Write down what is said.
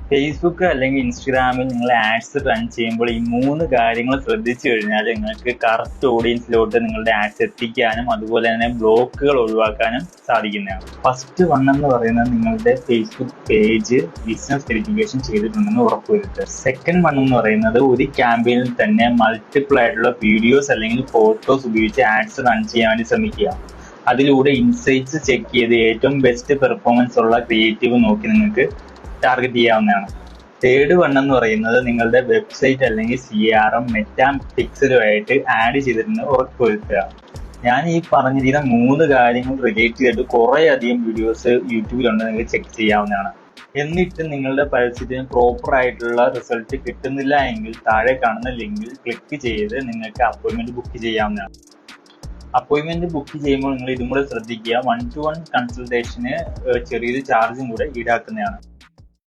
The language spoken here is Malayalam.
ഫേസ്ബുക്ക് അല്ലെങ്കിൽ ഇൻസ്റ്റഗ്രാമിൽ നിങ്ങൾ ആഡ്സ് റൺ ചെയ്യുമ്പോൾ ഈ 3 കാര്യങ്ങൾ ശ്രദ്ധിച്ചു കഴിഞ്ഞാൽ നിങ്ങൾക്ക് കറക്റ്റ് ഓഡിയൻസിലോട്ട് നിങ്ങളുടെ ആഡ്സ് എത്തിക്കാനും അതുപോലെ തന്നെ ബ്ലോക്കുകൾ ഒഴിവാക്കാനും സാധിക്കുന്നതാണ്. ഫസ്റ്റ് വൺ എന്ന് പറയുന്നത് നിങ്ങളുടെ ഫേസ്ബുക്ക് പേജ് ബിസിനസ് വെരിഫിക്കേഷൻ ചെയ്തിട്ടുണ്ടെന്ന് ഉറപ്പുവരുത്തുക. സെക്കൻഡ് വൺ എന്ന് പറയുന്നത് ഒരു ക്യാമ്പയിനിൽ തന്നെ മൾട്ടിപ്പിൾ ആയിട്ടുള്ള വീഡിയോസ് അല്ലെങ്കിൽ ഫോട്ടോസ് ഉപയോഗിച്ച് ആഡ്സ് റൺ ചെയ്യാൻ വേണ്ടി ശ്രമിക്കുക. അതിലൂടെ ഇൻസൈറ്റ്സ് ചെക്ക് ചെയ്ത് ഏറ്റവും ബെസ്റ്റ് പെർഫോമൻസ് ഉള്ള ക്രിയേറ്റീവ് നോക്കി നിങ്ങൾക്ക് ടാർഗറ്റ് ചെയ്യാവുന്നതാണ്. തേർഡ് വൺ എന്ന് പറയുന്നത് നിങ്ങളുടെ വെബ്സൈറ്റ് അല്ലെങ്കിൽ CRM മെറ്റാ പിക്സലുമായിട്ട് ആഡ് ചെയ്തിട്ടുണ്ട് ഉറപ്പുവരുത്തുക. ഞാൻ ഈ പറഞ്ഞിരിക്കുന്ന 3 കാര്യങ്ങൾ റിലേറ്റ് ചെയ്തിട്ട് കുറേ അധികം വീഡിയോസ് യൂട്യൂബിലുണ്ട്, നിങ്ങൾക്ക് ചെക്ക് ചെയ്യാവുന്നതാണ്. എന്നിട്ട് നിങ്ങളുടെ പരസ്യത്തിന് പ്രോപ്പർ ആയിട്ടുള്ള റിസൾട്ട് കിട്ടുന്നില്ല എങ്കിൽ താഴെ കാണുന്ന ലിങ്കിൽ ക്ലിക്ക് ചെയ്ത് നിങ്ങൾക്ക് അപ്പോയിൻമെന്റ് ബുക്ക് ചെയ്യാവുന്നതാണ്. അപ്പോയിൻമെന്റ് ബുക്ക് ചെയ്യുമ്പോൾ നിങ്ങൾ ഇതും കൂടെ ശ്രദ്ധിക്കുക, 1-to-1 കൺസൾട്ടേഷന് ചെറിയൊരു ചാർജും കൂടെ ഈടാക്കുന്നതാണ്.